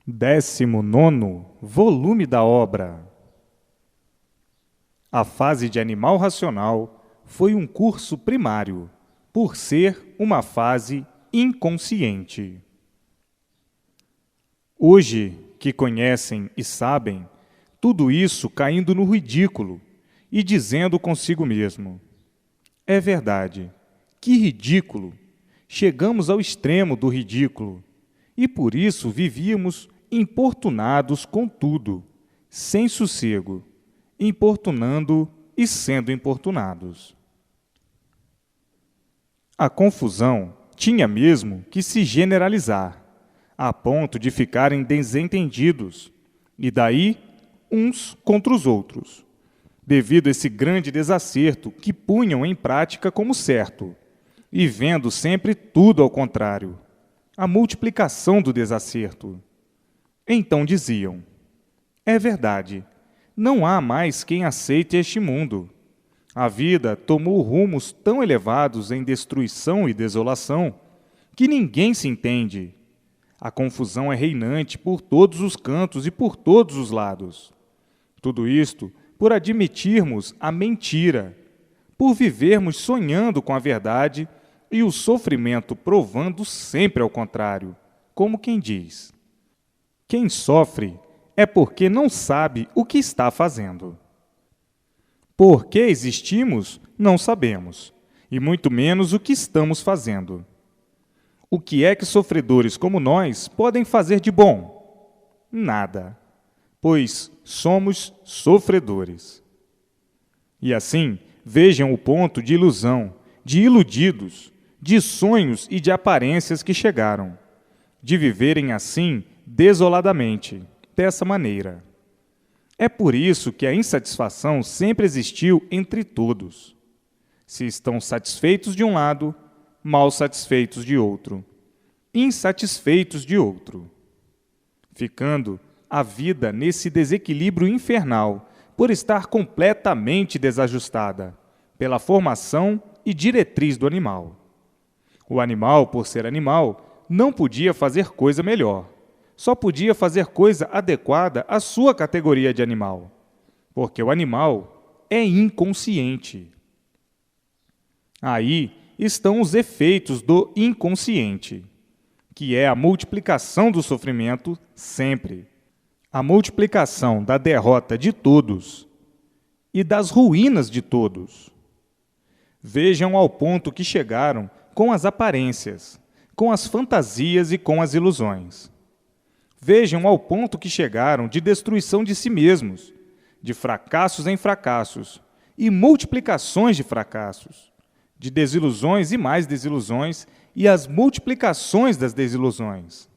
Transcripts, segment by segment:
19º volume da obra. A fase de animal racional foi um curso primário, por ser uma fase inconsciente. Hoje, que conhecem e sabem, tudo isso caindo no ridículo e dizendo consigo mesmo: é verdade, que ridículo! Chegamos ao extremo do ridículo e por isso vivíamos importunados com tudo, sem sossego, importunando e sendo importunados. A confusão tinha mesmo que se generalizar, a ponto de ficarem desentendidos, e daí uns contra os outros, devido a esse grande desacerto que punham em prática como certo, e vendo sempre tudo ao contrário, a multiplicação do desacerto. Então diziam: é verdade, não há mais quem aceite este mundo. A vida tomou rumos tão elevados em destruição e desolação que ninguém se entende. A confusão é reinante por todos os cantos e por todos os lados. Tudo isto por admitirmos a mentira, por vivermos sonhando com a verdade e o sofrimento provando sempre ao contrário, como quem diz: quem sofre é porque não sabe o que está fazendo. Por que existimos, não sabemos, e muito menos o que estamos fazendo. O que é que sofredores como nós podem fazer de bom? Nada, pois somos sofredores. E assim, vejam o ponto de ilusão, de iludidos, de sonhos e de aparências que chegaram, de viverem assim desoladamente, dessa maneira. É por isso que a insatisfação sempre existiu entre todos. Se estão satisfeitos de um lado, mal satisfeitos de outro, insatisfeitos de outro, ficando a vida nesse desequilíbrio infernal por estar completamente desajustada pela formação e diretriz do animal. O animal, por ser animal, não podia fazer coisa melhor. Só podia fazer coisa adequada à sua categoria de animal, porque o animal é inconsciente. Aí estão os efeitos do inconsciente, que é a multiplicação do sofrimento sempre, a multiplicação da derrota de todos e das ruínas de todos. Vejam ao ponto que chegaram com as aparências, com as fantasias e com as ilusões. Vejam ao ponto que chegaram de destruição de si mesmos, de fracassos em fracassos e multiplicações de fracassos, de desilusões e mais desilusões e as multiplicações das desilusões.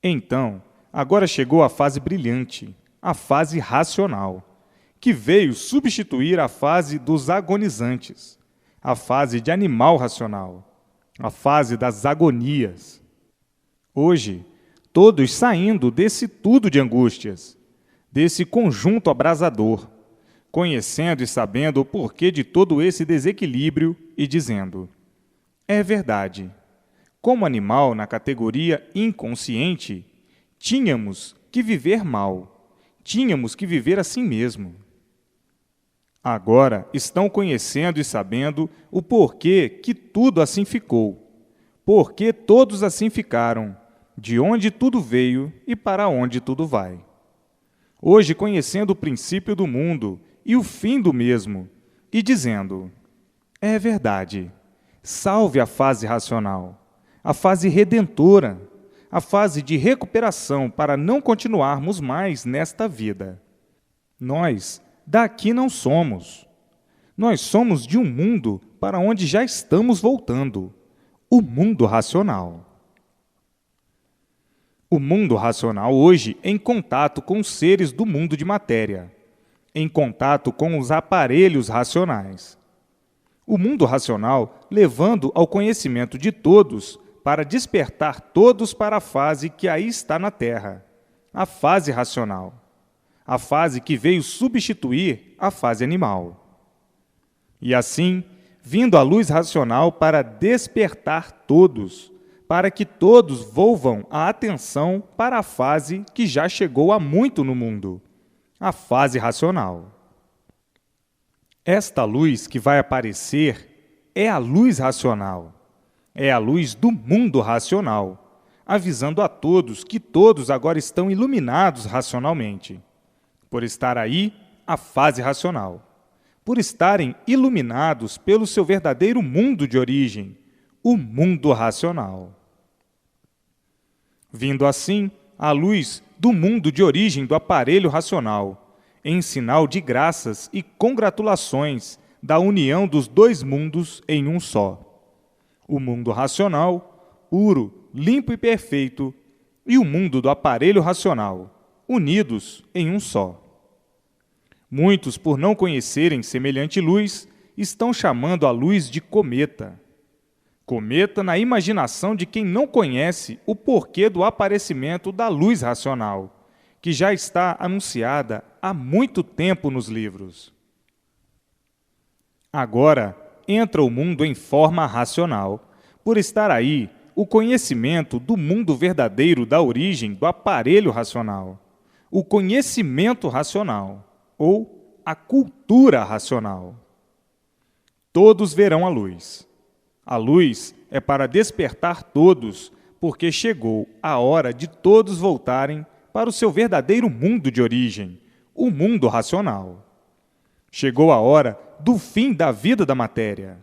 Então, agora chegou a fase brilhante, a fase racional, que veio substituir a fase dos agonizantes, a fase de animal racional, a fase das agonias. Hoje, todos saindo desse tudo de angústias, desse conjunto abrasador, conhecendo e sabendo o porquê de todo esse desequilíbrio e dizendo: é verdade, como animal na categoria inconsciente, tínhamos que viver mal, tínhamos que viver assim mesmo. Agora estão conhecendo e sabendo o porquê que tudo assim ficou, porquê todos assim ficaram, de onde tudo veio e para onde tudo vai. Hoje, conhecendo o princípio do mundo e o fim do mesmo, e dizendo: é verdade, salve a fase racional, a fase redentora, a fase de recuperação para não continuarmos mais nesta vida. Nós daqui não somos. Nós somos de um mundo para onde já estamos voltando, o mundo racional. O mundo racional hoje em contato com os seres do mundo de matéria, em contato com os aparelhos racionais. O mundo racional levando ao conhecimento de todos para despertar todos para a fase que aí está na Terra, a fase racional, a fase que veio substituir a fase animal. E assim, vindo a luz racional para despertar todos, para que todos volvam a atenção para a fase que já chegou há muito no mundo, a fase racional. Esta luz que vai aparecer é a luz racional, é a luz do mundo racional, avisando a todos que todos agora estão iluminados racionalmente. Por estar aí, a fase racional. Por estarem iluminados pelo seu verdadeiro mundo de origem, o mundo racional. Vindo assim, a luz do mundo de origem do aparelho racional, em sinal de graças e congratulações da união dos dois mundos em um só. O mundo racional, puro, limpo e perfeito, e o mundo do aparelho racional, unidos em um só. Muitos, por não conhecerem semelhante luz, estão chamando a luz de cometa. Cometa na imaginação de quem não conhece o porquê do aparecimento da luz racional, que já está anunciada há muito tempo nos livros. Agora entra o mundo em forma racional, por estar aí o conhecimento do mundo verdadeiro da origem do aparelho racional, o conhecimento racional, ou a cultura racional. Todos verão a luz. A luz é para despertar todos, porque chegou a hora de todos voltarem para o seu verdadeiro mundo de origem, o mundo racional. Chegou a hora do fim da vida da matéria.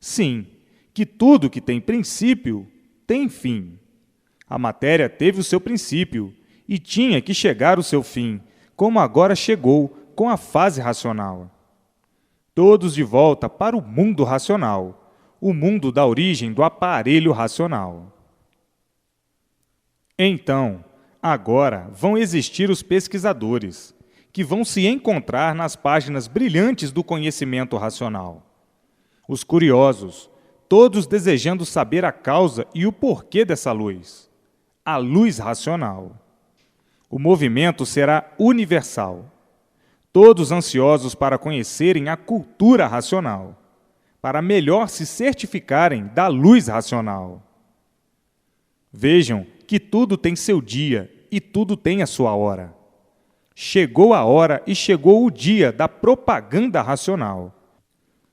Sim, que tudo que tem princípio tem fim. A matéria teve o seu princípio e tinha que chegar o seu fim, como agora chegou com a fase racional. Todos de volta para o mundo racional, o mundo da origem do aparelho racional. Então, agora vão existir os pesquisadores, que vão se encontrar nas páginas brilhantes do conhecimento racional. Os curiosos, todos desejando saber a causa e o porquê dessa luz, a luz racional. O movimento será universal. Todos ansiosos para conhecerem a cultura racional, para melhor se certificarem da luz racional. Vejam que tudo tem seu dia e tudo tem a sua hora. Chegou a hora e chegou o dia da propaganda racional,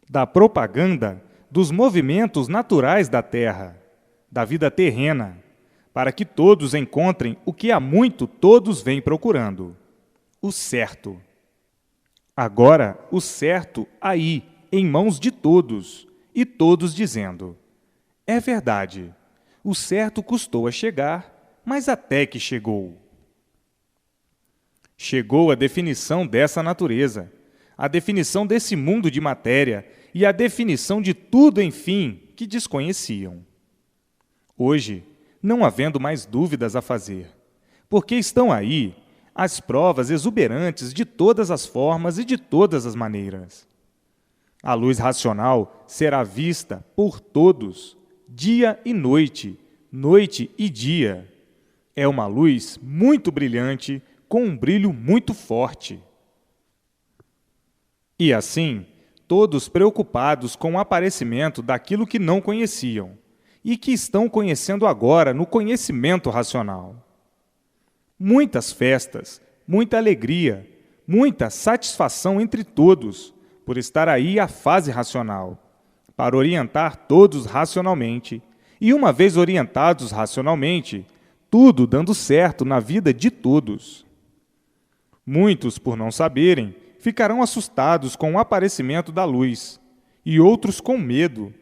da propaganda dos movimentos naturais da Terra, da vida terrena, para que todos encontrem o que há muito todos vêm procurando, o certo. Agora, o certo aí, em mãos de todos, e todos dizendo: é verdade, o certo custou a chegar, mas até que chegou. Chegou a definição dessa natureza, a definição desse mundo de matéria e a definição de tudo, enfim, que desconheciam. Hoje, não havendo mais dúvidas a fazer, porque estão aí as provas exuberantes de todas as formas e de todas as maneiras. A luz racional será vista por todos, dia e noite, noite e dia. É uma luz muito brilhante, com um brilho muito forte. E assim, todos preocupados com o aparecimento daquilo que não conheciam e que estão conhecendo agora no conhecimento racional. Muitas festas, muita alegria, muita satisfação entre todos, por estar aí a fase racional, para orientar todos racionalmente, e uma vez orientados racionalmente, tudo dando certo na vida de todos. Muitos, por não saberem, ficarão assustados com o aparecimento da luz, e outros com medo,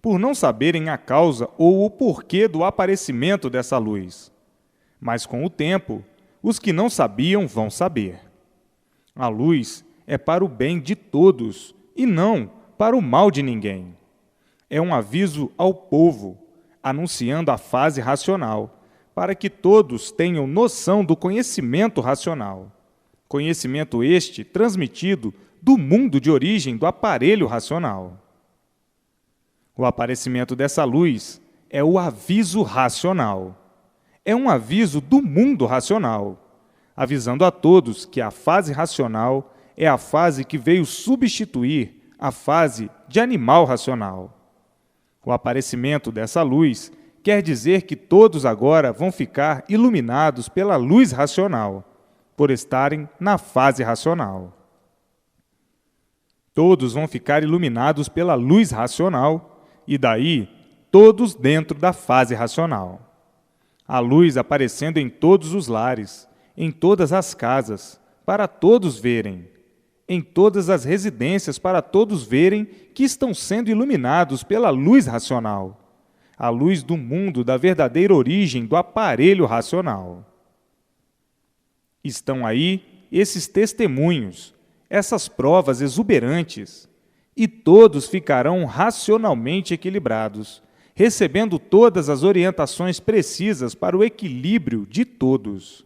por não saberem a causa ou o porquê do aparecimento dessa luz. Mas com o tempo, os que não sabiam vão saber. A luz é para o bem de todos e não para o mal de ninguém. É um aviso ao povo, anunciando a fase racional, para que todos tenham noção do conhecimento racional. Conhecimento este transmitido do mundo de origem do aparelho racional. O aparecimento dessa luz é o aviso racional. É um aviso do mundo racional, avisando a todos que a fase racional é a fase que veio substituir a fase de animal racional. O aparecimento dessa luz quer dizer que todos agora vão ficar iluminados pela luz racional, por estarem na fase racional. Todos vão ficar iluminados pela luz racional, e daí todos dentro da fase racional. A luz aparecendo em todos os lares, em todas as casas, para todos verem, em todas as residências para todos verem que estão sendo iluminados pela luz racional, a luz do mundo da verdadeira origem do aparelho racional. Estão aí esses testemunhos, essas provas exuberantes, e todos ficarão racionalmente equilibrados, recebendo todas as orientações precisas para o equilíbrio de todos.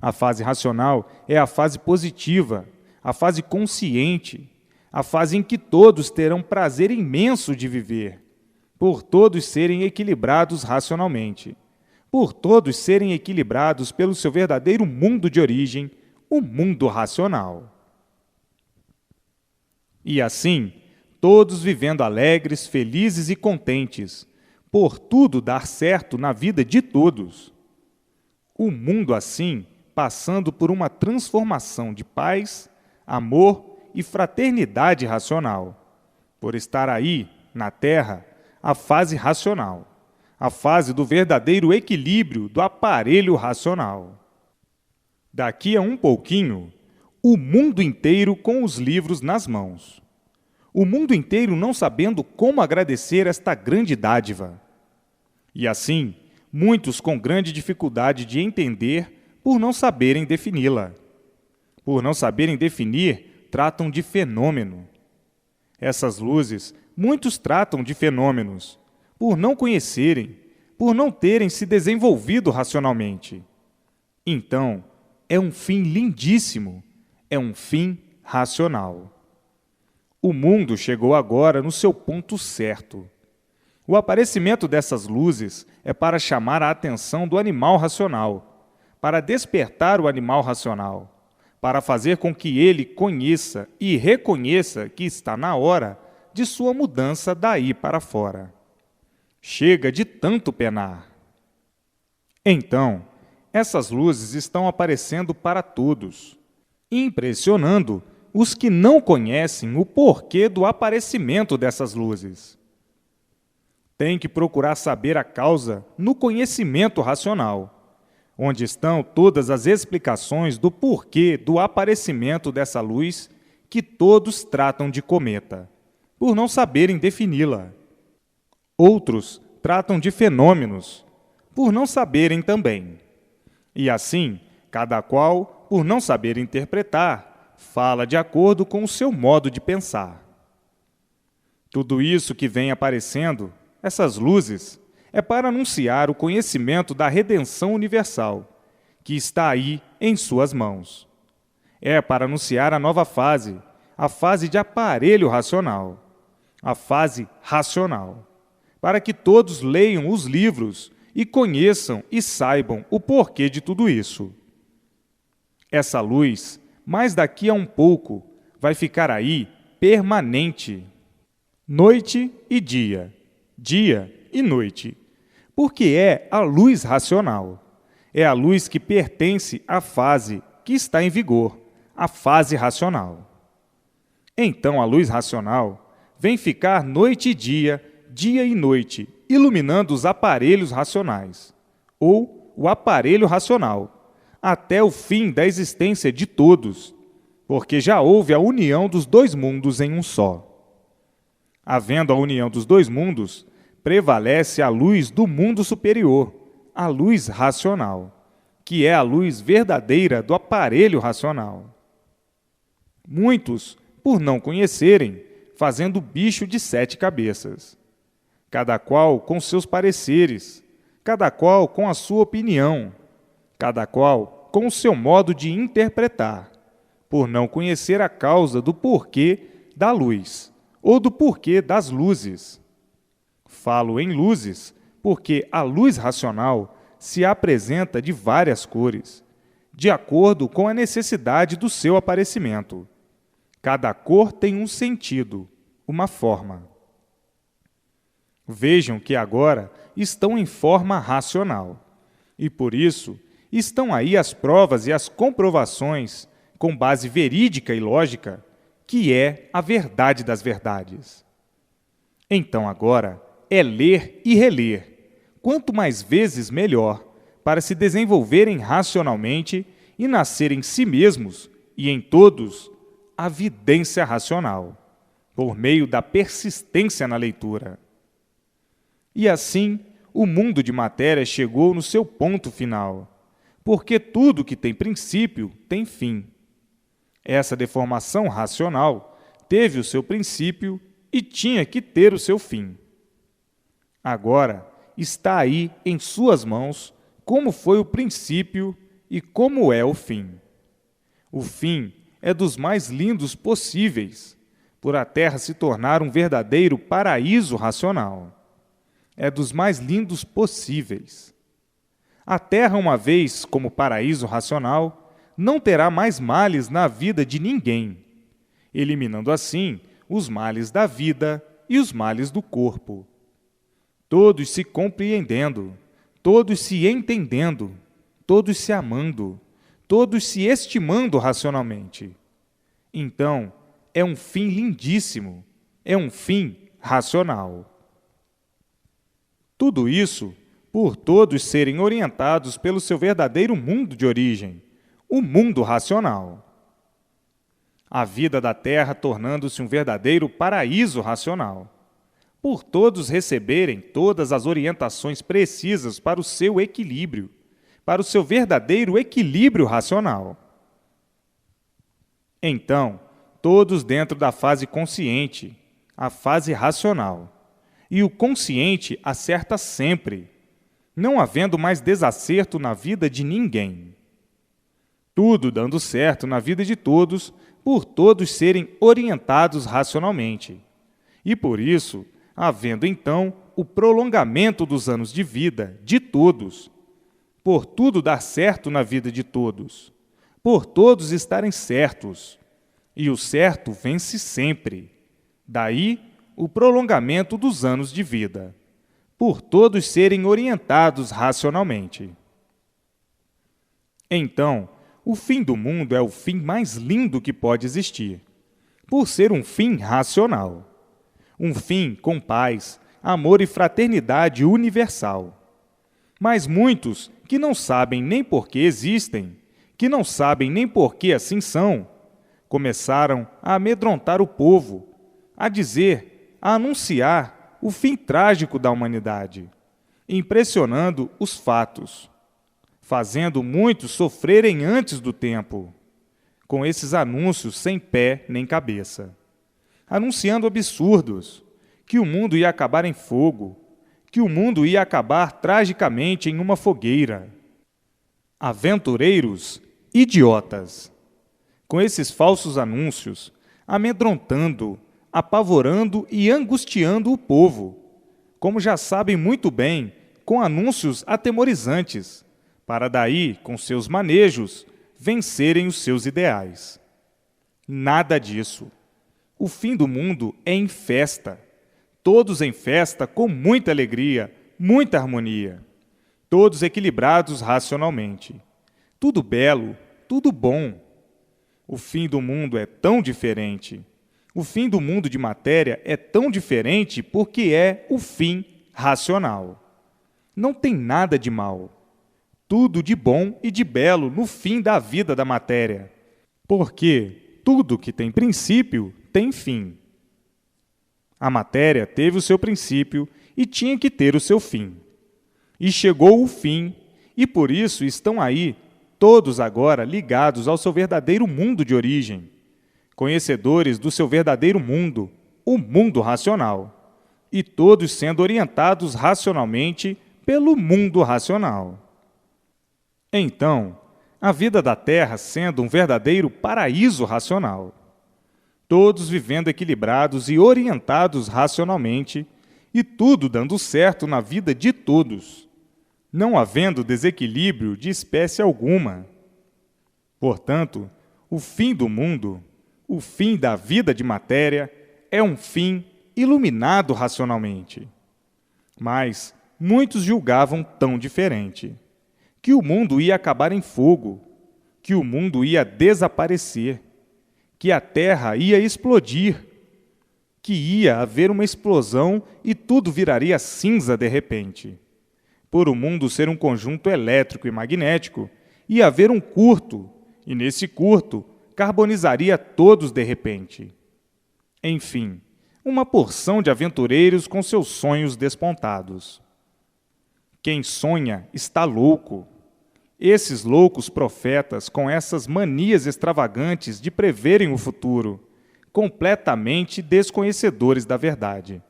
A fase racional é a fase positiva, a fase consciente, a fase em que todos terão prazer imenso de viver, por todos serem equilibrados racionalmente, por todos serem equilibrados pelo seu verdadeiro mundo de origem, o mundo racional. E assim, todos vivendo alegres, felizes e contentes, por tudo dar certo na vida de todos. O mundo, assim, passando por uma transformação de paz, amor e fraternidade racional, por estar aí, na Terra, a fase racional, a fase do verdadeiro equilíbrio do aparelho racional. Daqui a um pouquinho, o mundo inteiro com os livros nas mãos. O mundo inteiro não sabendo como agradecer esta grande dádiva. E assim, muitos com grande dificuldade de entender por não saberem defini-la. Por não saberem definir, tratam de fenômeno. Essas luzes, muitos tratam de fenômenos, por não conhecerem, por não terem se desenvolvido racionalmente. Então, é um fim lindíssimo, é um fim racional. O mundo chegou agora no seu ponto certo. O aparecimento dessas luzes é para chamar a atenção do animal racional, para despertar o animal racional, para fazer com que ele conheça e reconheça que está na hora de sua mudança daí para fora. Chega de tanto penar. Então, essas luzes estão aparecendo para todos, impressionando os que não conhecem o porquê do aparecimento dessas luzes. Tem que procurar saber a causa no conhecimento racional, onde estão todas as explicações do porquê do aparecimento dessa luz que todos tratam de cometa, por não saberem defini-la. Outros tratam de fenômenos, por não saberem também. E assim, cada qual, por não saber interpretar, fala de acordo com o seu modo de pensar. Tudo isso que vem aparecendo, essas luzes, é para anunciar o conhecimento da redenção universal, que está aí em suas mãos. É para anunciar a nova fase, a fase de aparelho racional, a fase racional, para que todos leiam os livros e conheçam e saibam o porquê de tudo isso. Essa luz, mas daqui a um pouco, vai ficar aí permanente, noite e dia e noite, porque é a luz racional, é a luz que pertence à fase que está em vigor, a fase racional. Então a luz racional vem ficar noite e dia e noite, iluminando os aparelhos racionais, ou o aparelho racional, até o fim da existência de todos, porque já houve a união dos dois mundos em um só. Havendo a união dos dois mundos, prevalece a luz do mundo superior, a luz racional, que é a luz verdadeira do aparelho racional. Muitos, por não conhecerem, fazendo bicho de 7 cabeças, cada qual com seus pareceres, cada qual com a sua opinião, cada qual com o seu modo de interpretar, por não conhecer a causa do porquê da luz, ou do porquê das luzes. Falo em luzes, porque a luz racional se apresenta de várias cores, de acordo com a necessidade do seu aparecimento. Cada cor tem um sentido, uma forma. Vejam que agora estão em forma racional. E por isso, estão aí as provas e as comprovações, com base verídica e lógica, que é a verdade das verdades. Então agora é ler e reler, quanto mais vezes melhor, para se desenvolverem racionalmente e nascer em si mesmos e em todos a vidência racional, por meio da persistência na leitura. E assim, o mundo de matéria chegou no seu ponto final, porque tudo que tem princípio tem fim. Essa deformação racional teve o seu princípio e tinha que ter o seu fim. Agora está aí em suas mãos como foi o princípio e como é o fim. O fim é dos mais lindos possíveis, por a Terra se tornar um verdadeiro paraíso racional. É dos mais lindos possíveis. A Terra, uma vez como paraíso racional, não terá mais males na vida de ninguém, eliminando assim os males da vida e os males do corpo. Todos se compreendendo, todos se entendendo, todos se amando, todos se estimando racionalmente. Então, é um fim lindíssimo, é um fim racional. Tudo isso por todos serem orientados pelo seu verdadeiro mundo de origem, o mundo racional. A vida da Terra tornando-se um verdadeiro paraíso racional, por todos receberem todas as orientações precisas para o seu equilíbrio, para o seu verdadeiro equilíbrio racional. Então, todos dentro da fase consciente, a fase racional, e o consciente acerta sempre, não havendo mais desacerto na vida de ninguém. Tudo dando certo na vida de todos, por todos serem orientados racionalmente. E por isso, havendo então o prolongamento dos anos de vida de todos, por tudo dar certo na vida de todos, por todos estarem certos, e o certo vence sempre. Daí o prolongamento dos anos de vida, por todos serem orientados racionalmente. Então, o fim do mundo é o fim mais lindo que pode existir, por ser um fim racional. Um fim com paz, amor e fraternidade universal. Mas muitos que não sabem nem por que existem, que não sabem nem por que assim são, começaram a amedrontar o povo, a dizer, a anunciar o fim trágico da humanidade, impressionando os fatos, fazendo muitos sofrerem antes do tempo, com esses anúncios sem pé nem cabeça, anunciando absurdos, que o mundo ia acabar em fogo, que o mundo ia acabar tragicamente em uma fogueira. Aventureiros idiotas, com esses falsos anúncios, amedrontando, apavorando e angustiando o povo, como já sabem muito bem, com anúncios atemorizantes, para daí, com seus manejos, vencerem os seus ideais. Nada disso. O fim do mundo é em festa, todos em festa com muita alegria, muita harmonia, todos equilibrados racionalmente. Tudo belo, tudo bom. O fim do mundo é tão diferente. O fim do mundo de matéria é tão diferente porque é o fim racional. Não tem nada de mal. Tudo de bom e de belo no fim da vida da matéria. Porque tudo que tem princípio tem fim. A matéria teve o seu princípio e tinha que ter o seu fim. E chegou o fim, e por isso estão aí, todos agora ligados ao seu verdadeiro mundo de origem, conhecedores do seu verdadeiro mundo, o mundo racional, e todos sendo orientados racionalmente pelo mundo racional. Então, a vida da Terra sendo um verdadeiro paraíso racional, todos vivendo equilibrados e orientados racionalmente, e tudo dando certo na vida de todos, não havendo desequilíbrio de espécie alguma. Portanto, o fim do mundo, o fim da vida de matéria, é um fim iluminado racionalmente. Mas muitos julgavam tão diferente, que o mundo ia acabar em fogo, que o mundo ia desaparecer, que a terra ia explodir, que ia haver uma explosão e tudo viraria cinza de repente. Por o mundo ser um conjunto elétrico e magnético, ia haver um curto, e nesse curto carbonizaria todos de repente. Enfim, uma porção de aventureiros com seus sonhos despontados. Quem sonha está louco. Esses loucos profetas com essas manias extravagantes de preverem o futuro, completamente desconhecedores da verdade.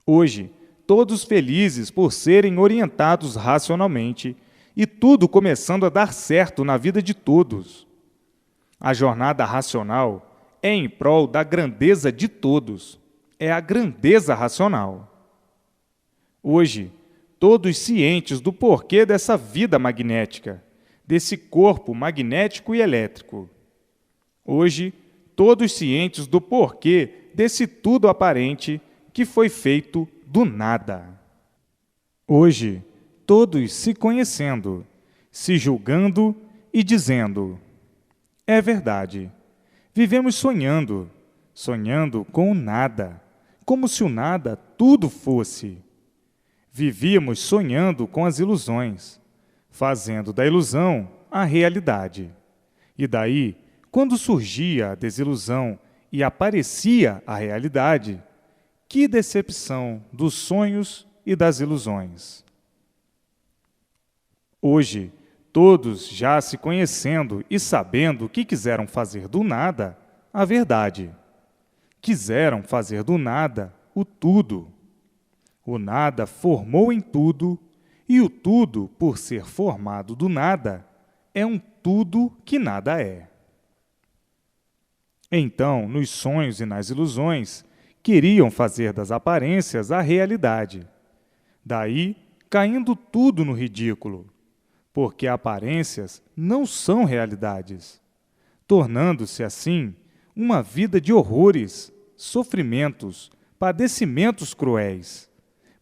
Hoje, todos felizes por serem orientados racionalmente e tudo começando a dar certo na vida de todos. A jornada racional é em prol da grandeza de todos, é a grandeza racional. Hoje, todos cientes do porquê dessa vida magnética, desse corpo magnético e elétrico. Hoje, todos cientes do porquê desse tudo aparente que foi feito do nada. Hoje, todos se conhecendo, se julgando e dizendo: é verdade, vivemos sonhando, sonhando com o nada, como se o nada tudo fosse. Vivíamos sonhando com as ilusões, fazendo da ilusão a realidade. E daí, quando surgia a desilusão e aparecia a realidade, que decepção dos sonhos e das ilusões. Hoje, todos já se conhecendo e sabendo que quiseram fazer do nada a verdade. Quiseram fazer do nada o tudo. O nada formou em tudo, e o tudo, por ser formado do nada, é um tudo que nada é. Então, nos sonhos e nas ilusões, queriam fazer das aparências a realidade. Daí, caindo tudo no ridículo, porque aparências não são realidades, tornando-se, assim, uma vida de horrores, sofrimentos, padecimentos cruéis,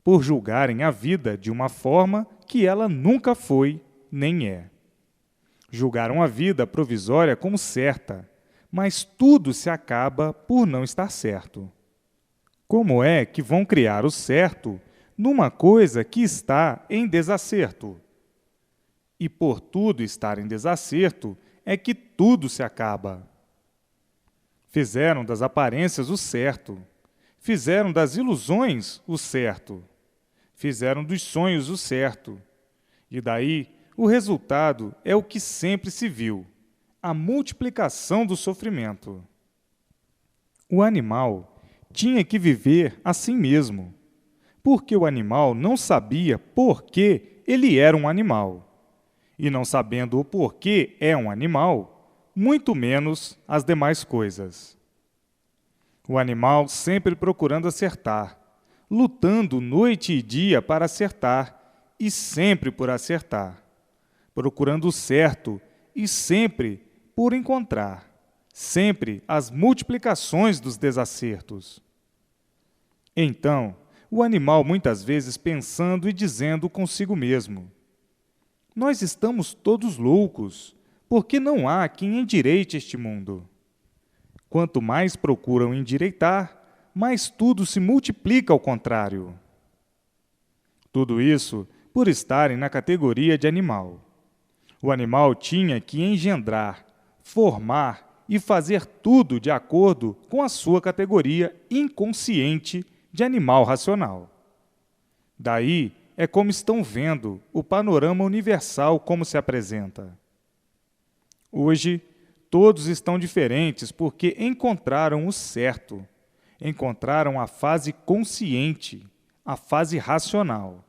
por julgarem a vida de uma forma que ela nunca foi nem é. Julgaram a vida provisória como certa, mas tudo se acaba por não estar certo. Como é que vão criar o certo numa coisa que está em desacerto? E por tudo estar em desacerto é que tudo se acaba. Fizeram das aparências o certo, fizeram das ilusões o certo, fizeram dos sonhos o certo. E daí, o resultado é o que sempre se viu, a multiplicação do sofrimento. O animal tinha que viver assim mesmo, porque o animal não sabia por que ele era um animal. E não sabendo o porquê é um animal, muito menos as demais coisas. O animal sempre procurando acertar, lutando noite e dia para acertar, e sempre por acertar, procurando o certo e sempre por encontrar, sempre as multiplicações dos desacertos. Então, o animal muitas vezes pensando e dizendo consigo mesmo: nós estamos todos loucos, porque não há quem endireite este mundo. Quanto mais procuram endireitar, mais tudo se multiplica ao contrário. Tudo isso por estarem na categoria de animal. O animal tinha que engendrar, formar e fazer tudo de acordo com a sua categoria inconsciente de animal racional. Daí é como estão vendo o panorama universal como se apresenta. Hoje, todos estão diferentes porque encontraram o certo, encontraram a fase consciente, a fase racional.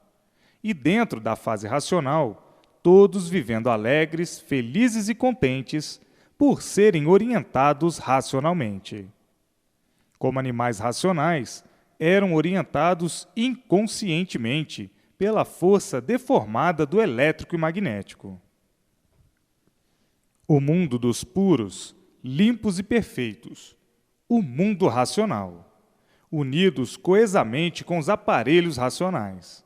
E dentro da fase racional, todos vivendo alegres, felizes e contentes por serem orientados racionalmente. Como animais racionais, eram orientados inconscientemente pela força deformada do elétrico e magnético. O mundo dos puros, limpos e perfeitos. O mundo racional. unidos coesamente com os aparelhos racionais,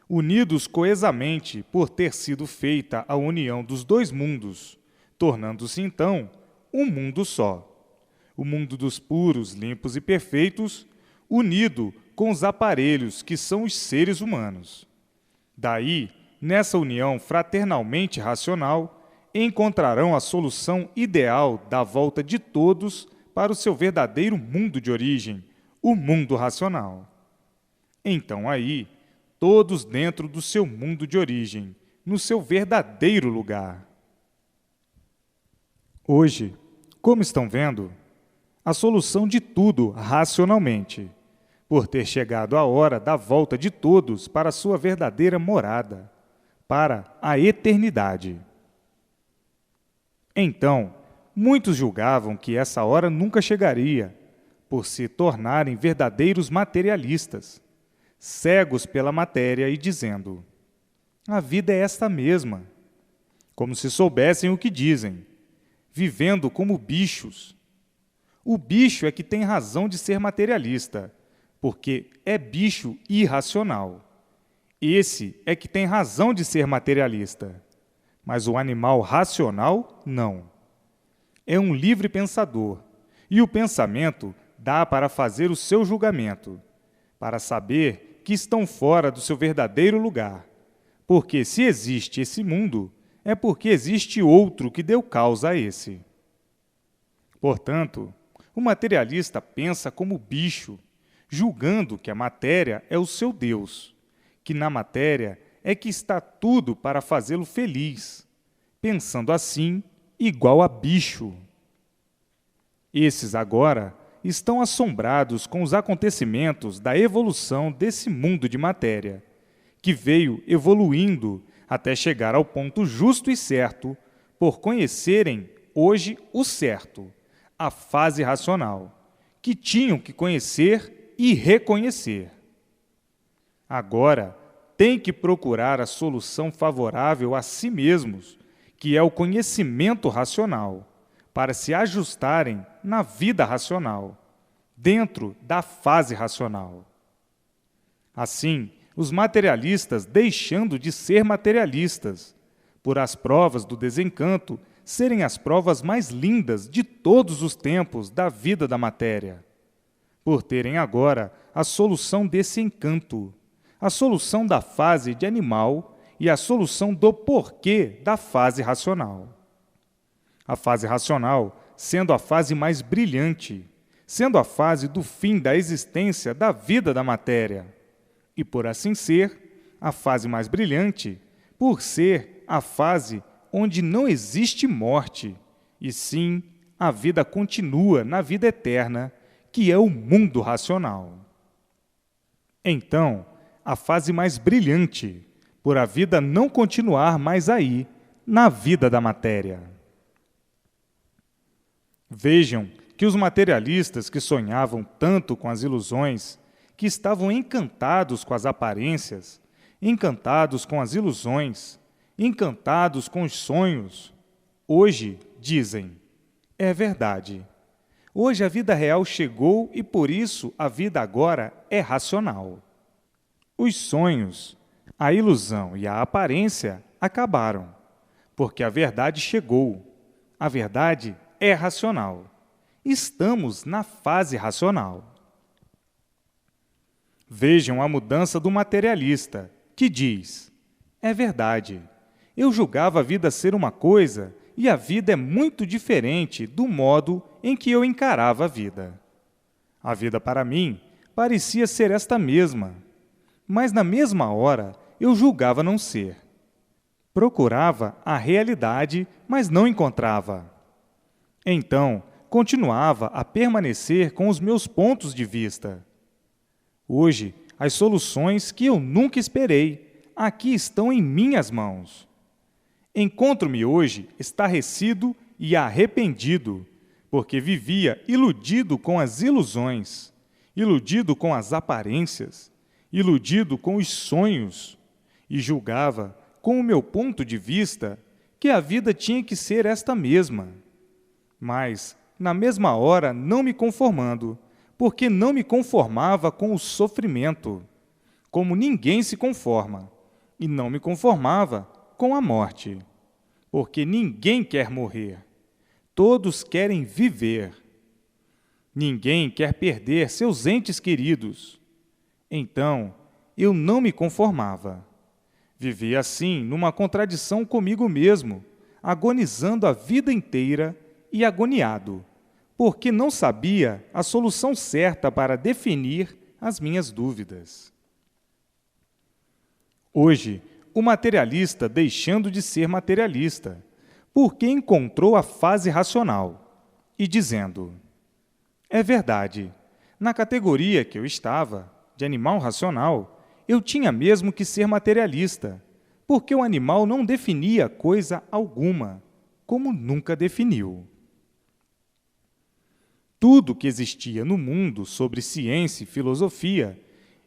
unidos coesamente por ter sido feita a união dos dois mundos, tornando-se então um mundo só, o mundo dos puros, limpos e perfeitos, unido com os aparelhos que são os seres humanos. Daí, nessa união fraternalmente racional, encontrarão a solução ideal da volta de todos para o seu verdadeiro mundo de origem, o mundo racional. Então aí, todos dentro do seu mundo de origem, no seu verdadeiro lugar. Hoje, como estão vendo, a solução de tudo racionalmente, por ter chegado a hora da volta de todos para a sua verdadeira morada, para a eternidade. Então, muitos julgavam que essa hora nunca chegaria, por se tornarem verdadeiros materialistas, cegos pela matéria e dizendo: a vida é esta mesma, como se soubessem o que dizem, vivendo como bichos. O bicho é que tem razão de ser materialista, porque é bicho irracional. Esse é que tem razão de ser materialista, mas o animal racional, não. É um livre pensador, e o pensamento dá para fazer o seu julgamento, para saber que estão fora do seu verdadeiro lugar, porque se existe esse mundo, é porque existe outro que deu causa a esse. Portanto, o materialista pensa como bicho, julgando que a matéria é o seu Deus, que na matéria é que está tudo para fazê-lo feliz, pensando assim, igual a bicho. Esses agora estão assombrados com os acontecimentos da evolução desse mundo de matéria, que veio evoluindo até chegar ao ponto justo e certo, por conhecerem hoje o certo, a fase racional, que tinham que conhecer e reconhecer. Agora, têm que procurar a solução favorável a si mesmos, que é o conhecimento racional, para se ajustarem na vida racional, dentro da fase racional. Assim, os materialistas, deixando de ser materialistas, por as provas do desencanto serem as provas mais lindas de todos os tempos da vida da matéria, por terem agora a solução desse encanto, a solução da fase de animal e a solução do porquê da fase racional. A fase racional sendo a fase mais brilhante, sendo a fase do fim da existência da vida da matéria, e por assim ser, a fase mais brilhante, por ser a fase onde não existe morte, e sim a vida continua na vida eterna, que é o mundo racional. Então, a fase mais brilhante, por a vida não continuar mais aí, na vida da matéria. Vejam que os materialistas que sonhavam tanto com as ilusões, que estavam encantados com as aparências, encantados com as ilusões, encantados com os sonhos, hoje dizem: é verdade. Hoje a vida real chegou e por isso a vida agora é racional. Os sonhos, a ilusão e a aparência acabaram, porque a verdade chegou. A verdade é racional. Estamos na fase racional. Vejam a mudança do materialista, que diz: é verdade, eu julgava a vida ser uma coisa e a vida é muito diferente do modo em que eu encarava a vida. A vida para mim parecia ser esta mesma, mas na mesma hora eu julgava não ser. Procurava a realidade, mas não encontrava. Então, continuava a permanecer com os meus pontos de vista. Hoje, as soluções que eu nunca esperei, aqui estão em minhas mãos. Encontro-me hoje estarrecido e arrependido, porque vivia iludido com as ilusões, iludido com as aparências, iludido com os sonhos, e julgava, com o meu ponto de vista, que a vida tinha que ser esta mesma. Mas, na mesma hora, não me conformando, porque não me conformava com o sofrimento, como ninguém se conforma, e não me conformava com a morte, porque ninguém quer morrer, todos querem viver. Ninguém quer perder seus entes queridos. Então, eu não me conformava. Vivia assim numa contradição comigo mesmo, agonizando a vida inteira e agoniado, porque não sabia a solução certa para definir as minhas dúvidas. Hoje, o materialista deixando de ser materialista, porque encontrou a fase racional, e dizendo: é verdade, na categoria que eu estava, de animal racional, eu tinha mesmo que ser materialista, porque o animal não definia coisa alguma, como nunca definiu. Tudo que existia no mundo sobre ciência e filosofia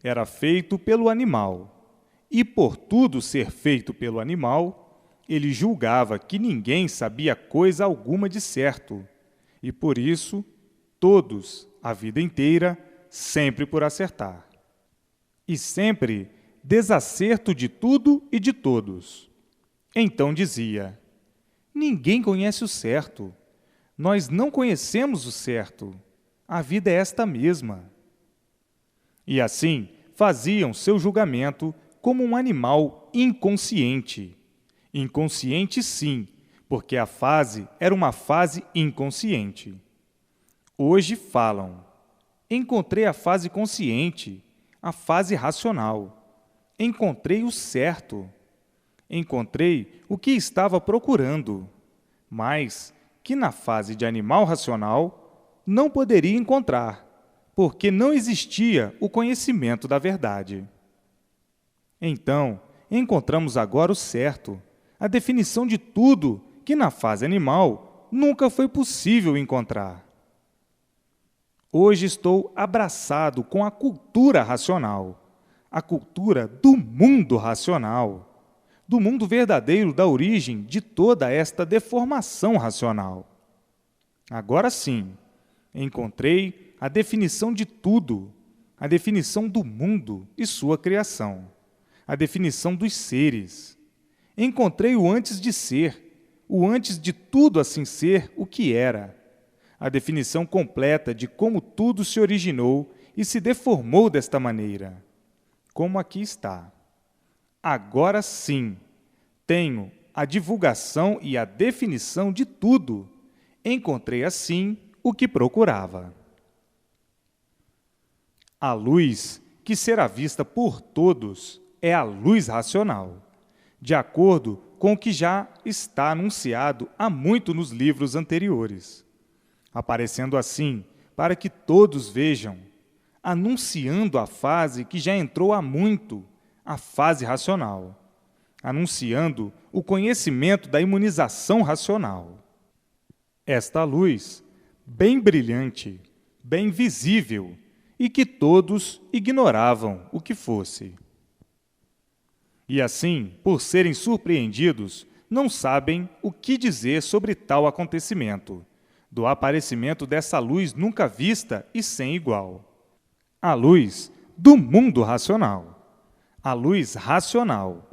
era feito pelo animal, e por tudo ser feito pelo animal, ele julgava que ninguém sabia coisa alguma de certo, e por isso, todos, a vida inteira, sempre por acertar. E sempre desacerto de tudo e de todos. Então dizia: ninguém conhece o certo. Nós não conhecemos o certo. A vida é esta mesma. E assim faziam seu julgamento como um animal inconsciente. Inconsciente, sim, porque a fase era uma fase inconsciente. Hoje falam: encontrei a fase consciente, a fase racional. Encontrei o certo. Encontrei o que estava procurando, mas que na fase de animal racional não poderia encontrar, porque não existia o conhecimento da verdade. Então, encontramos agora o certo, a definição de tudo que na fase animal nunca foi possível encontrar. Hoje estou abraçado com a cultura racional, a cultura do mundo racional, do mundo verdadeiro da origem de toda esta deformação racional. Agora sim, encontrei a definição de tudo, a definição do mundo e sua criação, a definição dos seres. Encontrei o antes de ser, o antes de tudo assim ser o que era, a definição completa de como tudo se originou e se deformou desta maneira, como aqui está. Agora sim, tenho a divulgação e a definição de tudo. Encontrei assim o que procurava. A luz que será vista por todos é a luz racional, de acordo com o que já está anunciado há muito nos livros anteriores, aparecendo assim para que todos vejam, anunciando a fase que já entrou há muito, a fase racional, anunciando o conhecimento da imunização racional. Esta luz, bem brilhante, bem visível, e que todos ignoravam o que fosse. E assim, por serem surpreendidos, não sabem o que dizer sobre tal acontecimento, do aparecimento dessa luz nunca vista e sem igual. A luz do mundo racional, a luz racional,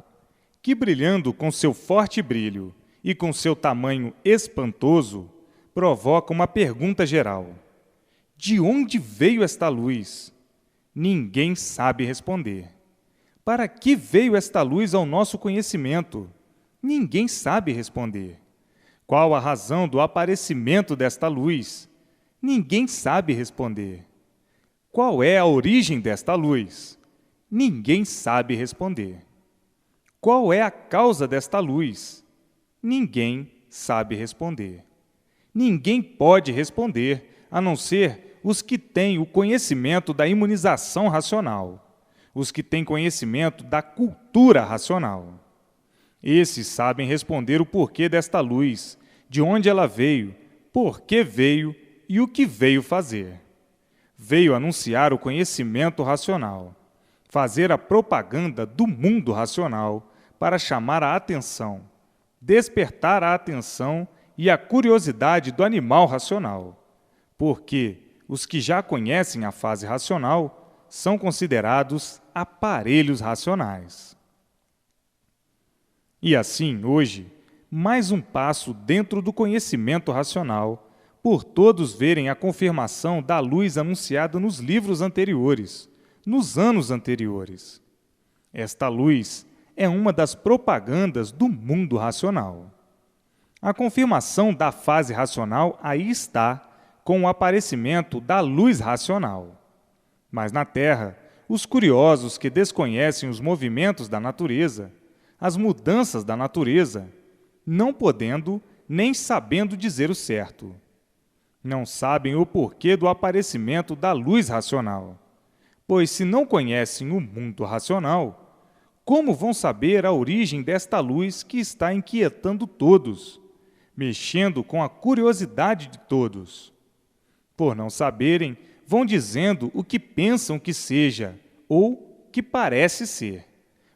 que brilhando com seu forte brilho e com seu tamanho espantoso, provoca uma pergunta geral. De onde veio esta luz? Ninguém sabe responder. Para que veio esta luz ao nosso conhecimento? Ninguém sabe responder. Qual a razão do aparecimento desta luz? Ninguém sabe responder. Qual é a origem desta luz? Ninguém sabe responder. Qual é a causa desta luz? Ninguém sabe responder. Ninguém pode responder, a não ser os que têm o conhecimento da imunização racional, os que têm conhecimento da cultura racional. Esses sabem responder o porquê desta luz, de onde ela veio, por que veio e o que veio fazer. Veio anunciar o conhecimento racional, fazer a propaganda do mundo racional para chamar a atenção, despertar a atenção e a curiosidade do animal racional, porque os que já conhecem a fase racional são considerados aparelhos racionais. E assim, hoje, mais um passo dentro do conhecimento racional, por todos verem a confirmação da luz anunciada nos livros anteriores, nos anos anteriores. Esta luz é uma das propagandas do mundo racional. A confirmação da fase racional aí está, com o aparecimento da luz racional. Mas na Terra, os curiosos que desconhecem os movimentos da natureza, as mudanças da natureza, não podendo nem sabendo dizer o certo, não sabem o porquê do aparecimento da luz racional, pois se não conhecem o mundo racional, como vão saber a origem desta luz que está inquietando todos, mexendo com a curiosidade de todos? Por não saberem, vão dizendo o que pensam que seja ou que parece ser,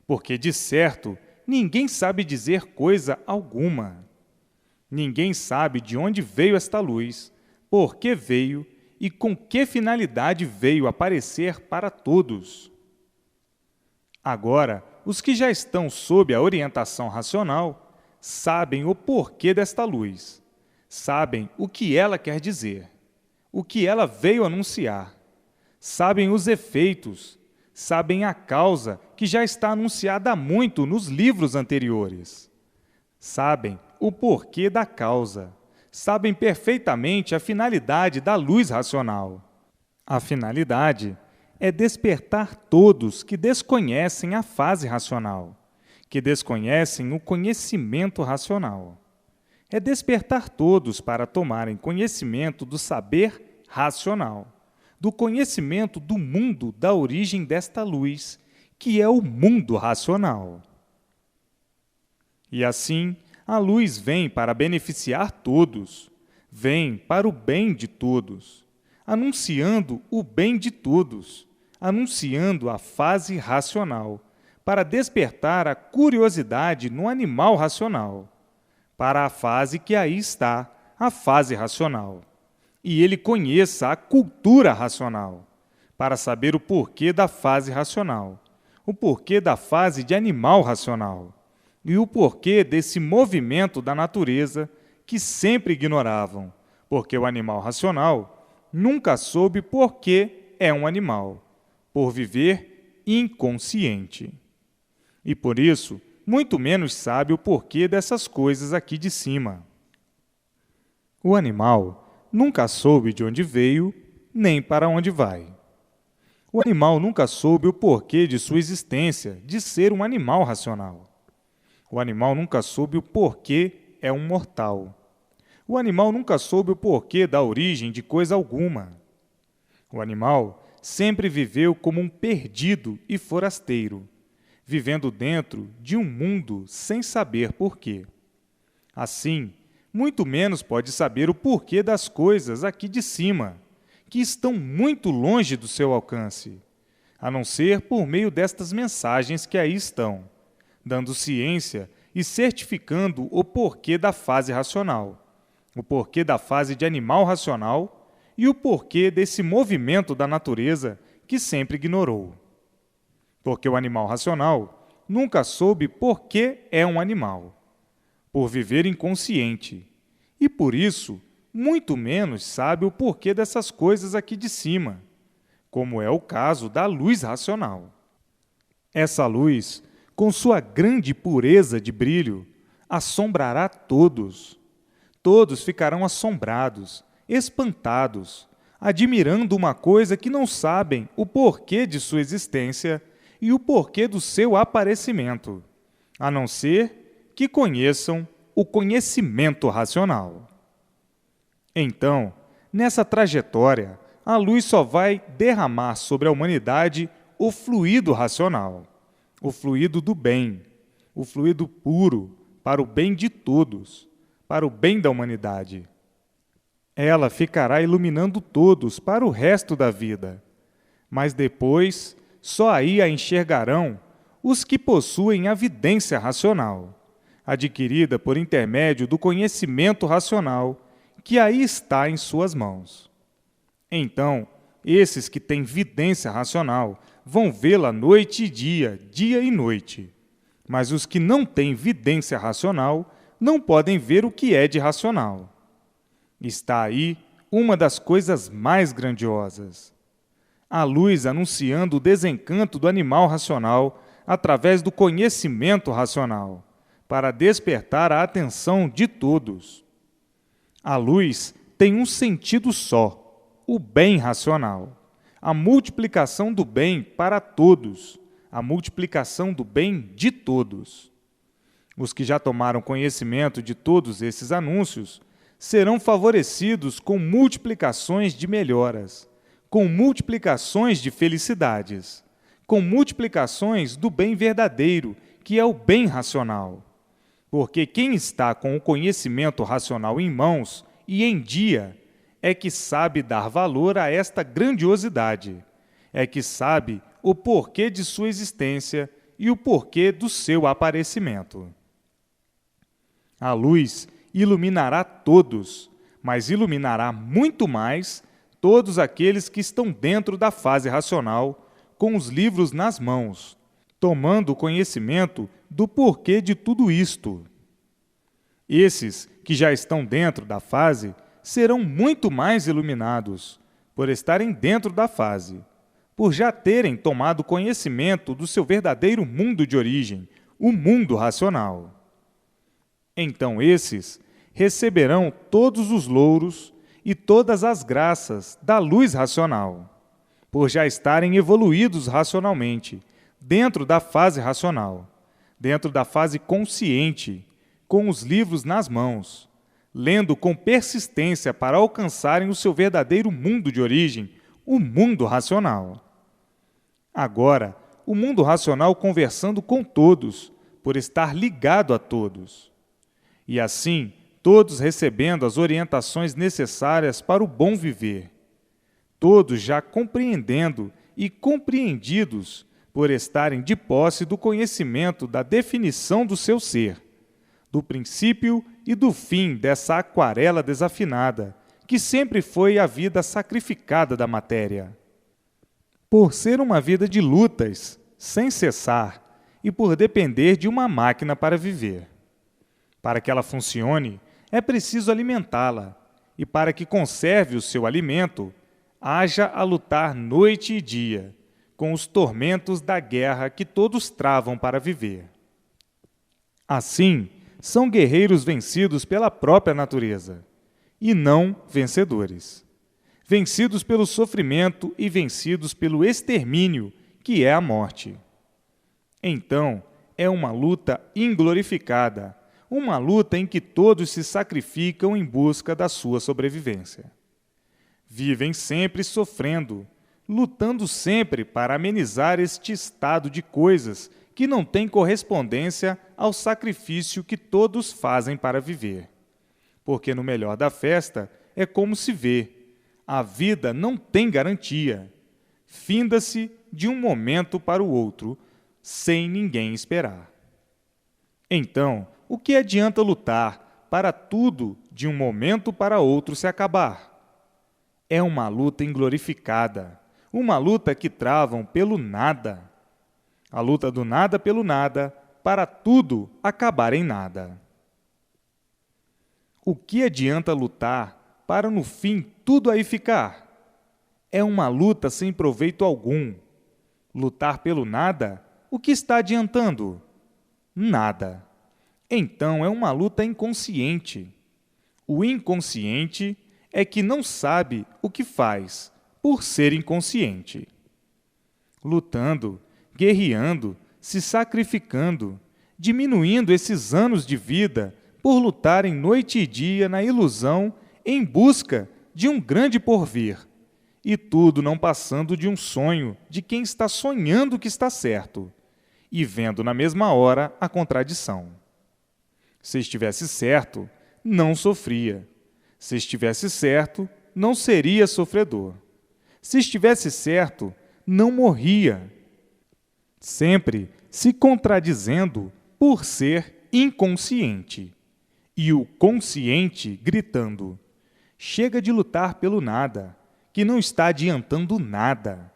porque, de certo, ninguém sabe dizer coisa alguma. Ninguém sabe de onde veio esta luz, por que veio e com que finalidade veio aparecer para todos. Agora, os que já estão sob a orientação racional sabem o porquê desta luz, sabem o que ela quer dizer, o que ela veio anunciar, sabem os efeitos, sabem a causa que já está anunciada há muito nos livros anteriores. Sabem o porquê da causa, sabem perfeitamente a finalidade da luz racional. A finalidade é despertar todos que desconhecem a fase racional, que desconhecem o conhecimento racional. É despertar todos para tomarem conhecimento do saber racional, do conhecimento do mundo da origem desta luz, que é o mundo racional. E assim, a luz vem para beneficiar todos, vem para o bem de todos, anunciando o bem de todos, anunciando a fase racional, para despertar a curiosidade no animal racional, para a fase que aí está, a fase racional, e ele conheça a cultura racional, para saber o porquê da fase racional, o porquê da fase de animal racional, e o porquê desse movimento da natureza que sempre ignoravam, porque o animal racional nunca soube por que é um animal, por viver inconsciente. E por isso, muito menos sabe o porquê dessas coisas aqui de cima. O animal nunca soube de onde veio, nem para onde vai. O animal nunca soube o porquê de sua existência, de ser um animal racional. O animal nunca soube o porquê é um mortal. O animal nunca soube o porquê da origem de coisa alguma. O animal sempre viveu como um perdido e forasteiro, vivendo dentro de um mundo sem saber porquê. Assim, muito menos pode saber o porquê das coisas aqui de cima, que estão muito longe do seu alcance, a não ser por meio destas mensagens que aí estão, dando ciência e certificando o porquê da fase racional, o porquê da fase de animal racional e o porquê desse movimento da natureza que sempre ignorou. Porque o animal racional nunca soube por que é um animal, por viver inconsciente, e por isso muito menos sabe o porquê dessas coisas aqui de cima, como é o caso da luz racional. Essa luz, com sua grande pureza de brilho, assombrará todos. Todos ficarão assombrados, espantados, admirando uma coisa que não sabem o porquê de sua existência e o porquê do seu aparecimento, a não ser que conheçam o conhecimento racional. Então, nessa trajetória, a luz só vai derramar sobre a humanidade o fluido racional, o fluido do bem, o fluido puro para o bem de todos, para o bem da humanidade. Ela ficará iluminando todos para o resto da vida, mas depois só aí a enxergarão os que possuem a vidência racional, adquirida por intermédio do conhecimento racional que aí está em suas mãos. Então, esses que têm vidência racional vão vê-la noite e dia, dia e noite. Mas os que não têm vidência racional não podem ver o que é de racional. Está aí uma das coisas mais grandiosas. A luz anunciando o desencanto do animal racional através do conhecimento racional, para despertar a atenção de todos. A luz tem um sentido só, o bem racional, a multiplicação do bem para todos, a multiplicação do bem de todos. Os que já tomaram conhecimento de todos esses anúncios serão favorecidos com multiplicações de melhoras, com multiplicações de felicidades, com multiplicações do bem verdadeiro, que é o bem racional. Porque quem está com o conhecimento racional em mãos e em dia é que sabe dar valor a esta grandiosidade, é que sabe o porquê de sua existência e o porquê do seu aparecimento. A luz iluminará todos, mas iluminará muito mais todos aqueles que estão dentro da fase racional, com os livros nas mãos, tomando conhecimento do porquê de tudo isto. Esses que já estão dentro da fase serão muito mais iluminados, por estarem dentro da fase, por já terem tomado conhecimento do seu verdadeiro mundo de origem, o mundo racional. Então esses receberão todos os louros e todas as graças da luz racional, por já estarem evoluídos racionalmente, dentro da fase racional, dentro da fase consciente, com os livros nas mãos, lendo com persistência para alcançarem o seu verdadeiro mundo de origem, o mundo racional. Agora, o mundo racional conversando com todos, por estar ligado a todos. E assim, todos recebendo as orientações necessárias para o bom viver. Todos já compreendendo e compreendidos por estarem de posse do conhecimento da definição do seu ser, do princípio e do fim dessa aquarela desafinada, que sempre foi a vida sacrificada da matéria. Por ser uma vida de lutas, sem cessar, e por depender de uma máquina para viver. Para que ela funcione, é preciso alimentá-la, e para que conserve o seu alimento, haja a lutar noite e dia, com os tormentos da guerra que todos travam para viver. Assim, são guerreiros vencidos pela própria natureza, e não vencedores. Vencidos pelo sofrimento e vencidos pelo extermínio, que é a morte. Então, é uma luta inglorificada, uma luta em que todos se sacrificam em busca da sua sobrevivência. Vivem sempre sofrendo, lutando sempre para amenizar este estado de coisas que não tem correspondência ao sacrifício que todos fazem para viver. Porque no melhor da festa é como se vê, a vida não tem garantia, finda-se de um momento para o outro, sem ninguém esperar. Então, o que adianta lutar para tudo de um momento para outro se acabar? É uma luta inglorificada, uma luta que travam pelo nada. A luta do nada pelo nada, para tudo acabar em nada. O que adianta lutar para no fim tudo aí ficar? É uma luta sem proveito algum. Lutar pelo nada, o que está adiantando? Nada. Então é uma luta inconsciente. O inconsciente é que não sabe o que faz, por ser inconsciente. Lutando, guerreando, se sacrificando, diminuindo esses anos de vida por lutarem noite e dia na ilusão em busca de um grande porvir, e tudo não passando de um sonho de quem está sonhando que está certo, e vendo na mesma hora a contradição. Se estivesse certo, não sofria. Se estivesse certo, não seria sofredor. Se estivesse certo, não morria. Sempre se contradizendo por ser inconsciente. E o consciente gritando: chega de lutar pelo nada, que não está adiantando nada.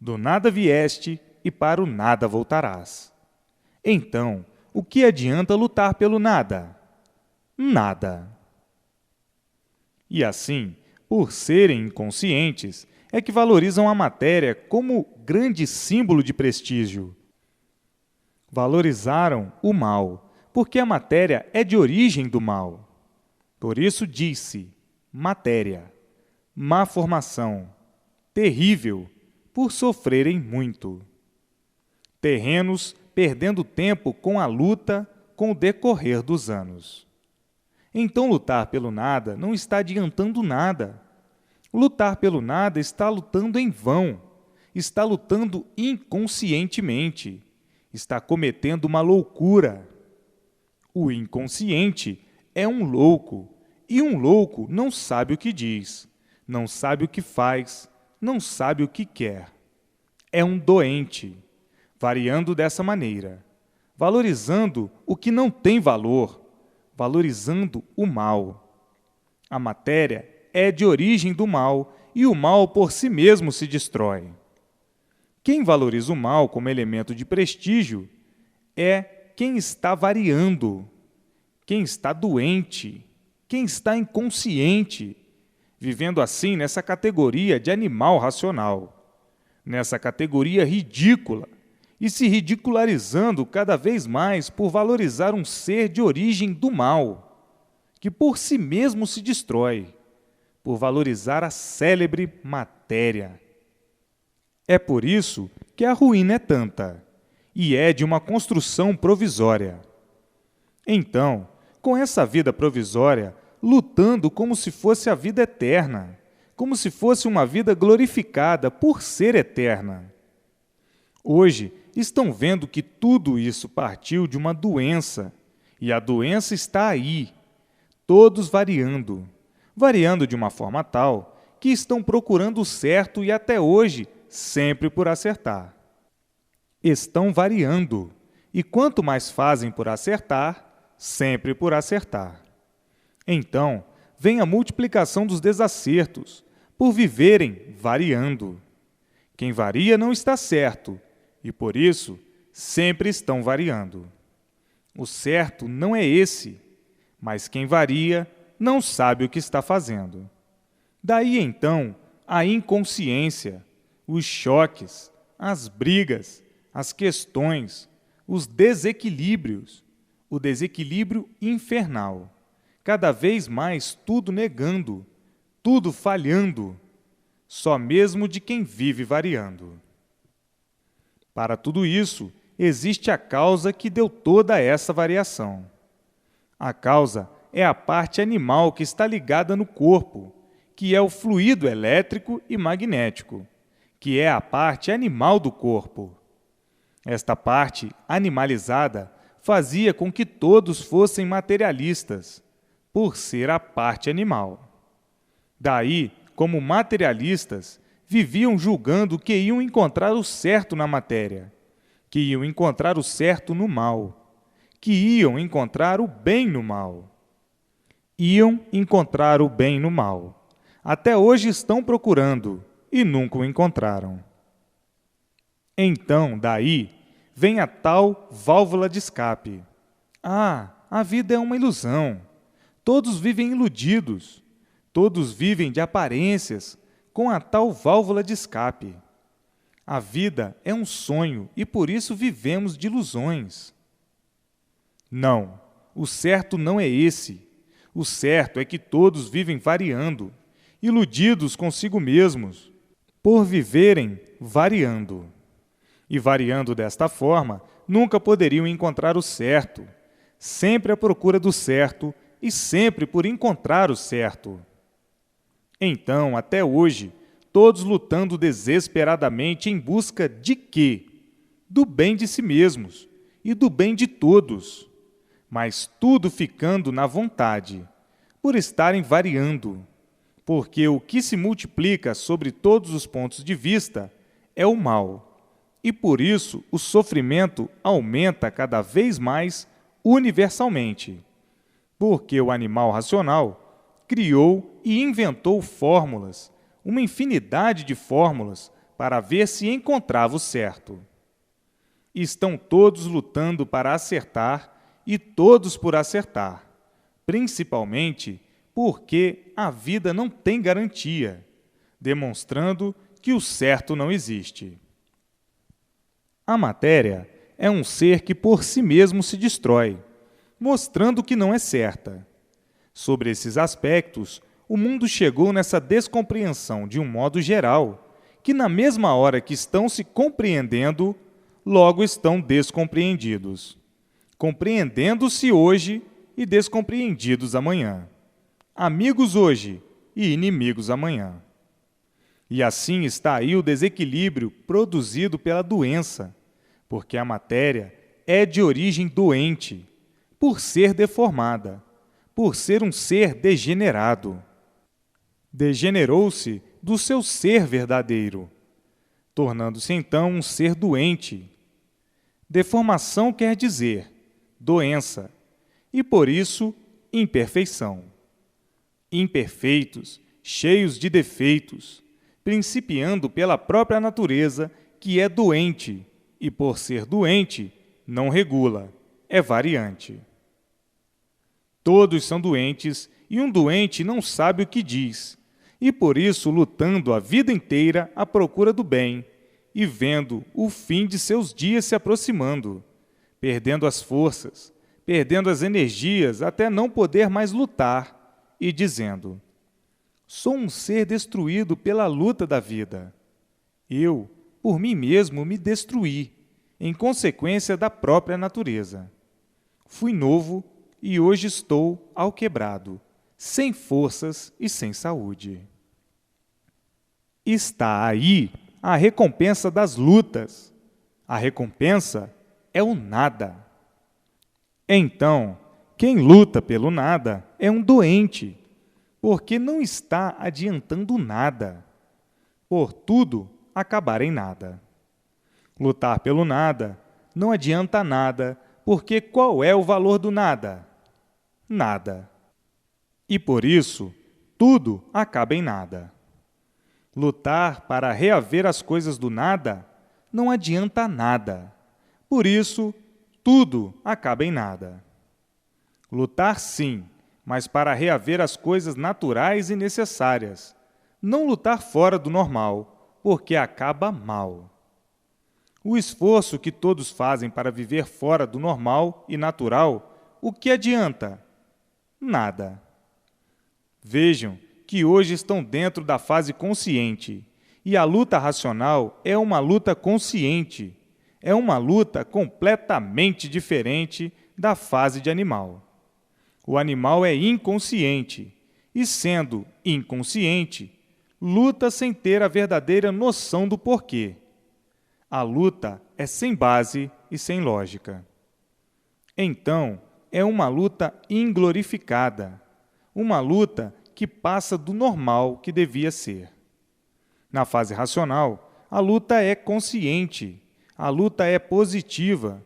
Do nada vieste e para o nada voltarás. Então, o que adianta lutar pelo nada? Nada. E assim, por serem inconscientes, é que valorizam a matéria como grande símbolo de prestígio. Valorizaram o mal, porque a matéria é de origem do mal. Por isso disse, matéria, má formação, terrível, por sofrerem muito. Terrenos perdendo tempo com a luta com o decorrer dos anos. Então lutar pelo nada não está adiantando nada. Lutar pelo nada está lutando em vão, está lutando inconscientemente, está cometendo uma loucura. O inconsciente é um louco, e um louco não sabe o que diz, não sabe o que faz, não sabe o que quer. É um doente, variando dessa maneira, valorizando o que não tem valor, valorizando o mal. A matéria é de origem do mal e o mal por si mesmo se destrói. Quem valoriza o mal como elemento de prestígio é quem está variando, quem está doente, quem está inconsciente, vivendo assim nessa categoria de animal racional, nessa categoria ridícula, e se ridicularizando cada vez mais por valorizar um ser de origem do mal, que por si mesmo se destrói, por valorizar a célebre matéria. É por isso que a ruína é tanta, e é de uma construção provisória. Então, com essa vida provisória, lutando como se fosse a vida eterna, como se fosse uma vida glorificada por ser eterna. Hoje, estão vendo que tudo isso partiu de uma doença, e a doença está aí, todos variando, variando de uma forma tal que estão procurando o certo e até hoje sempre por acertar. Estão variando, e quanto mais fazem por acertar, sempre por acertar. Então, vem a multiplicação dos desacertos, por viverem variando. Quem varia não está certo, e por isso sempre estão variando. O certo não é esse, mas quem varia não sabe o que está fazendo. Daí então a inconsciência, os choques, as brigas, as questões, os desequilíbrios, o desequilíbrio infernal, cada vez mais tudo negando, tudo falhando, só mesmo de quem vive variando. Para tudo isso, existe a causa que deu toda essa variação. A causa é a parte animal que está ligada no corpo, que é o fluido elétrico e magnético, que é a parte animal do corpo. Esta parte animalizada fazia com que todos fossem materialistas, por ser a parte animal. Daí, como materialistas, viviam julgando que iam encontrar o certo na matéria, que iam encontrar o certo no mal, que iam encontrar o bem no mal. Iam encontrar o bem no mal. Até hoje estão procurando e nunca o encontraram. Então, daí, vem a tal válvula de escape. Ah, a vida é uma ilusão. Todos vivem iludidos. Todos vivem de aparências, com a tal válvula de escape. A vida é um sonho e por isso vivemos de ilusões. Não, o certo não é esse. O certo é que todos vivem variando, iludidos consigo mesmos, por viverem variando. E variando desta forma, nunca poderiam encontrar o certo, sempre à procura do certo e sempre por encontrar o certo. Então, até hoje, todos lutando desesperadamente em busca de quê? Do bem de si mesmos e do bem de todos, mas tudo ficando na vontade, por estarem variando, porque o que se multiplica sobre todos os pontos de vista é o mal, e por isso o sofrimento aumenta cada vez mais universalmente, porque o animal racional criou e inventou fórmulas, uma infinidade de fórmulas para ver se encontrava o certo. Estão todos lutando para acertar e todos por acertar, principalmente porque a vida não tem garantia, demonstrando que o certo não existe. A matéria é um ser que por si mesmo se destrói, mostrando que não é certa. Sobre esses aspectos, o mundo chegou nessa descompreensão de um modo geral, que na mesma hora que estão se compreendendo, logo estão descompreendidos, compreendendo-se hoje e descompreendidos amanhã, amigos hoje e inimigos amanhã. E assim está aí o desequilíbrio produzido pela doença, porque a matéria é de origem doente, por ser deformada, por ser um ser degenerado. Degenerou-se do seu ser verdadeiro, tornando-se então um ser doente. Deformação quer dizer doença, e por isso imperfeição. Imperfeitos, cheios de defeitos, principiando pela própria natureza, que é doente, e por ser doente, não regula, é variante. Todos são doentes, e um doente não sabe o que diz, e por isso lutando a vida inteira à procura do bem, e vendo o fim de seus dias se aproximando, perdendo as forças, perdendo as energias até não poder mais lutar, e dizendo: sou um ser destruído pela luta da vida. Eu, por mim mesmo, me destruí, em consequência da própria natureza. Fui novo e hoje estou alquebrado, sem forças e sem saúde. Está aí a recompensa das lutas. A recompensa é o nada. Então, quem luta pelo nada é um doente, porque não está adiantando nada. Por tudo acabar em nada. Lutar pelo nada não adianta nada, porque qual é o valor do nada? Nada. E por isso, tudo acaba em nada. Lutar para reaver as coisas do nada não adianta nada. Por isso, tudo acaba em nada. Lutar sim, mas para reaver as coisas naturais e necessárias. Não lutar fora do normal, porque acaba mal. O esforço que todos fazem para viver fora do normal e natural, o que adianta? Nada. Vejam que hoje estão dentro da fase consciente, e a luta racional é uma luta consciente, é uma luta completamente diferente da fase de animal. O animal é inconsciente, e sendo inconsciente, luta sem ter a verdadeira noção do porquê. A luta é sem base e sem lógica. Então, é uma luta inglorificada, uma luta que passa do normal que devia ser. Na fase racional, a luta é consciente, a luta é positiva,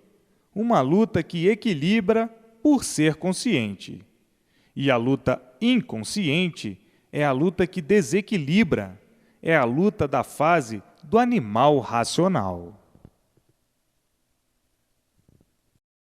uma luta que equilibra por ser consciente. E a luta inconsciente é a luta que desequilibra, é a luta da fase do animal racional.